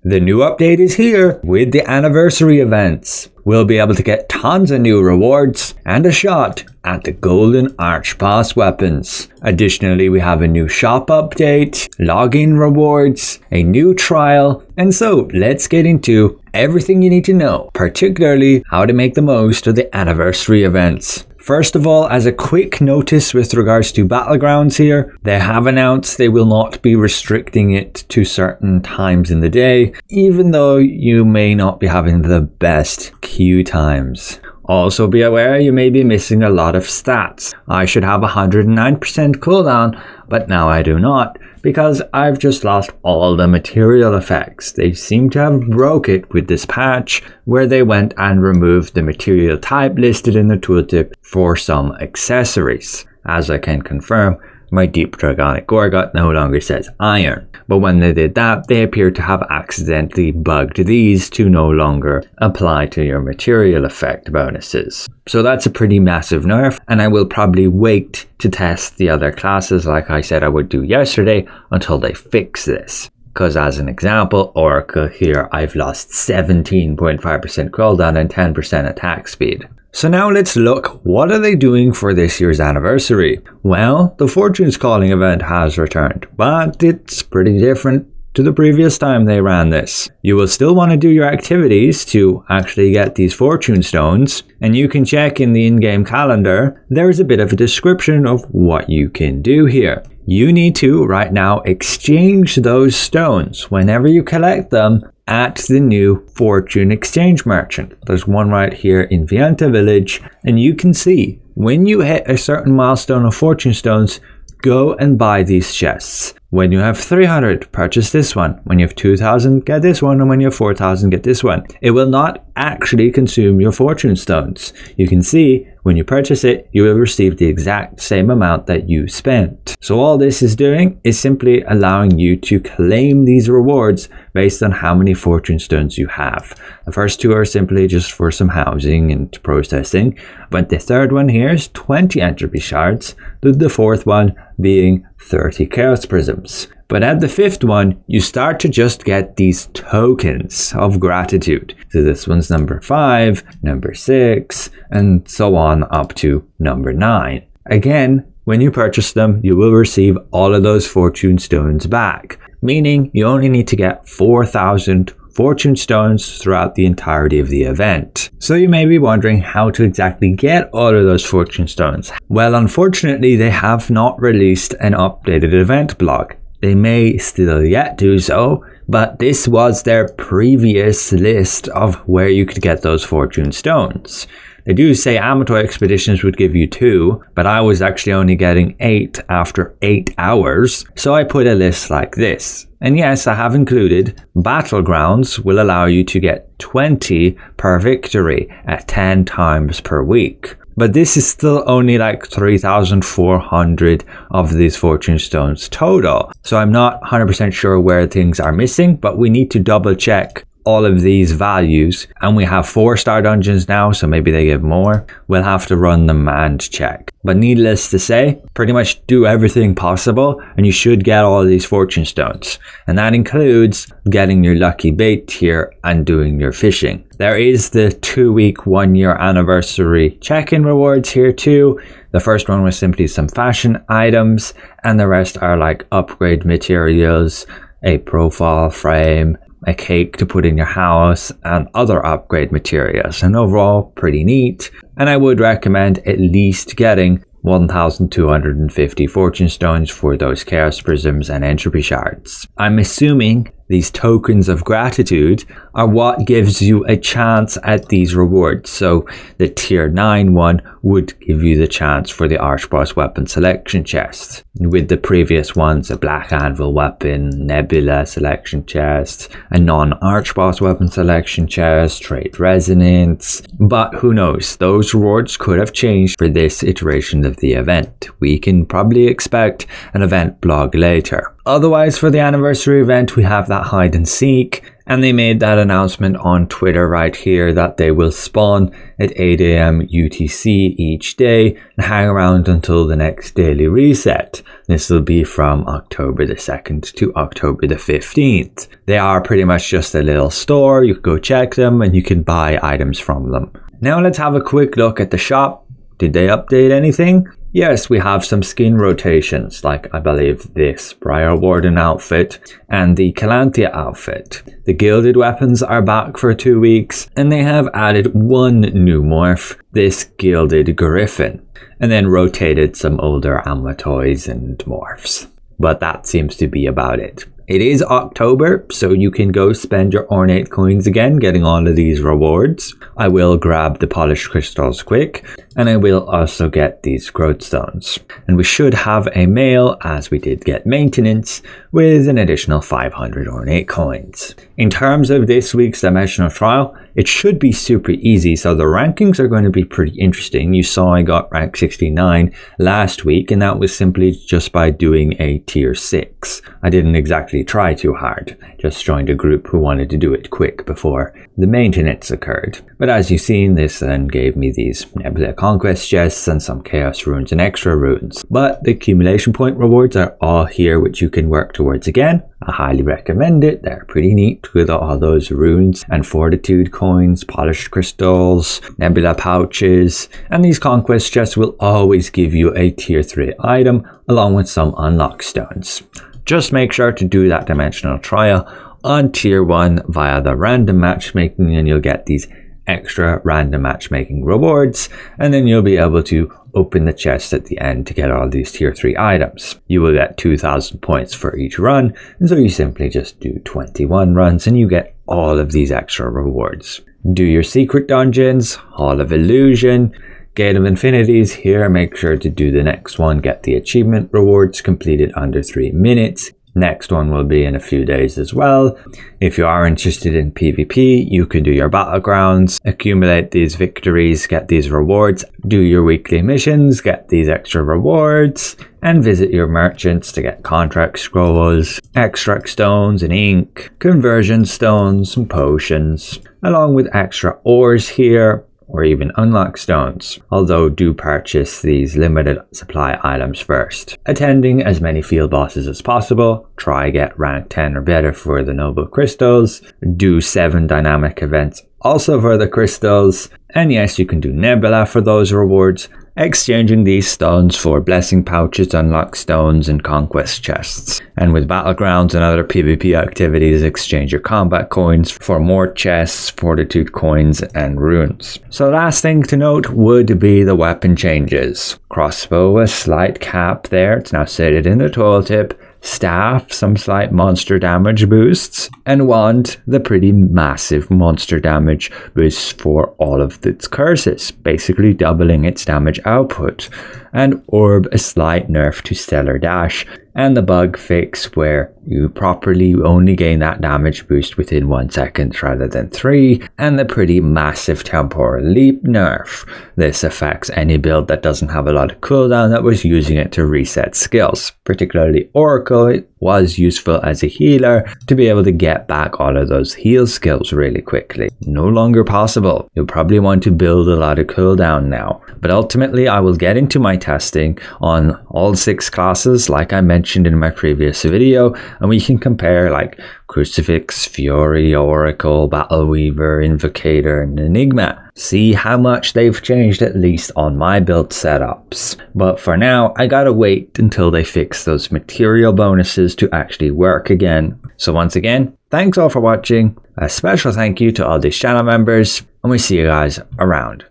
The new update is here with the anniversary events. We'll be able to get tons of new rewards and a shot at the golden archboss weapons. Additionally, we have a new shop update, login rewards, a new trial, and so let's get into everything you need to know, particularly how to make the most of the anniversary events. First of all, as a quick notice with regards to Battlegrounds here, they have announced they will not be restricting it to certain times in the day, even though you may not be having the best queue times. Also be aware you may be missing a lot of stats. I should have 109% cooldown, but now I do not, because I've just lost all the material effects. They seem to have broke it with this patch, where they went and removed the material type listed in the tooltip for some accessories. As I can confirm, my Deep Dragonic Gorgot no longer says iron, but when they did that, they appear to have accidentally bugged these to no longer apply to your material effect bonuses. So that's a pretty massive nerf, and I will probably wait to test the other classes like I said I would do yesterday until they fix this. Because as an example, Oracle here, I've lost 17.5% cooldown and 10% attack speed. So now let's look, what are they doing for this year's anniversary? Well, the Fortune's Calling event has returned, but it's pretty different to the previous time they ran this. You will still want to do your activities to actually get these fortune stones, and you can check in the in-game calendar, there's a bit of a description of what you can do here. You need to, right now, exchange those stones whenever you collect them at the new Fortune Exchange Merchant. There's one right here in Vienta Village, and you can see when you hit a certain milestone of Fortune Stones, go and buy these chests. When you have 300, purchase this one. When you have 2000, get this one, and when you have 4000, get this one. It will not actually consume your fortune stones. You can see when you purchase it, you will receive the exact same amount that you spent. So all this is doing is simply allowing you to claim these rewards based on how many fortune stones you have. The first two are simply just for some housing and processing, but the third one here is 20 entropy shards, the fourth one being 30 chaos prisms. But at the fifth one, you start to just get these tokens of gratitude. So this one's number 5, number 6, and so on up to number 9. Again, when you purchase them, you will receive all of those fortune stones back, meaning you only need to get 4,000 fortune stones throughout the entirety of the event. So you may be wondering how to exactly get all of those fortune stones. Well, unfortunately, they have not released an updated event blog. They may still yet do so, but this was their previous list of where you could get those fortune stones. They do say amateur expeditions would give you 2, but I was actually only getting 8 after 8 hours, so I put a list like this. And yes, I have included Battlegrounds will allow you to get 20 per victory at 10 times per week. But this is still only like 3,400 of these fortune stones total. So I'm not 100% sure where things are missing, but we need to double check all of these values, and we have 4-star dungeons now, so maybe they give more. We'll have to run them and check. But needless to say, pretty much do everything possible and you should get all of these fortune stones. And that includes getting your lucky bait here and doing your fishing. There is the 2-week 1-year anniversary check-in rewards here too. The first one was simply some fashion items, and the rest are like upgrade materials, a profile frame, a cake to put in your house, and other upgrade materials. And overall, pretty neat. And I would recommend at least getting 1,250 fortune stones for those chaos prisms and entropy shards. I'm assuming these tokens of gratitude are what gives you a chance at these rewards. So the tier 9 one would give you the chance for the archboss weapon selection chest. With the previous ones, a black anvil weapon, nebula selection chest, a non-archboss weapon selection chest, trait resonance. But who knows, those rewards could have changed for this iteration of the event. We can probably expect an event blog later. Otherwise, for the anniversary event, we have that hide and seek, And they made that announcement on Twitter right here that they will spawn at 8 AM UTC each day and hang around until the next daily reset. This will be from October the 2nd to October the 15th. They are pretty much just a little store. You can go check them and you can buy items from them. Now let's have a quick look at the shop. Did they update anything? Yes, we have some skin rotations, like I believe this Briar Warden outfit and the Calanthea outfit. The gilded weapons are back for 2 weeks, and they have added one new morph, this gilded Griffin, and then rotated some older Amatoys and morphs. But that seems to be about it. It is October, so you can go spend your ornate coins again getting all of these rewards. I will grab the polished crystals quick, and I will also get these growth stones. And we should have a mail, as we did get maintenance, with an additional 500 ornate coins. In terms of this week's dimensional trial, it should be super easy, so the rankings are going to be pretty interesting. You saw I got rank 69 last week, and that was simply just by doing a tier 6. I didn't exactly try too hard, just joined a group who wanted to do it quick before the maintenance occurred. But as you've seen, this then gave me these Nebula Conquest chests and some Chaos runes and extra runes. But the accumulation point rewards are all here, which you can work towards again. I highly recommend it. They're pretty neat with all those runes and fortitude coins, polished crystals, nebula pouches, and these conquest chests will always give you a tier 3 item along with some unlock stones. Just make sure to do that dimensional trial on tier 1 via the random matchmaking, and you'll get these extra random matchmaking rewards, and then you'll be able to open the chest at the end to get all these tier 3 items. You will get 2,000 points for each run, and so you simply just do 21 runs and you get all of these extra rewards. Do your secret dungeons, Hall of Illusion, Gate of Infinities here. Make sure to do the next one, get the achievement rewards completed under 3 minutes. Next one will be in a few days as well. If you are interested in PvP, you can do your battlegrounds, accumulate these victories, get these rewards, do your weekly missions, get these extra rewards, and visit your merchants to get contract scrolls, extract stones and ink, conversion stones and potions, along with extra ores here, or even unlock stones, although do purchase these limited supply items first. Attending as many field bosses as possible, try get rank 10 or better for the noble crystals, do 7 dynamic events also for the crystals, and yes, you can do nebula for those rewards, exchanging these stones for blessing pouches, unlock stones, and conquest chests. And with battlegrounds and other PvP activities, exchange your combat coins for more chests, fortitude coins, and runes. So last thing to note would be the weapon changes. Crossbow, a slight cap there, it's now stated in the tooltip. Staff, some slight monster damage boosts, and wand, the pretty massive monster damage boosts for all of its curses, basically doubling its damage output, and orb, a slight nerf to stellar dash, and the bug fix where you properly only gain that damage boost within 1 second rather than 3, and the pretty massive temporal leap nerf. This affects any build that doesn't have a lot of cooldown that was using it to reset skills, particularly Oracle. It was useful as a healer to be able to get back all of those heal skills really quickly. No longer possible. You'll probably want to build a lot of cooldown now. But ultimately I will get into my testing on all 6 classes like I mentioned in my previous video, and we can compare like Crucifix, Fury, Oracle, Battle Weaver, Invocator, and Enigma. See how much they've changed, at least on my build setups. But for now, I gotta wait until they fix those material bonuses to actually work again. So once again, thanks all for watching. A special thank you to all these channel members, and we see you guys around.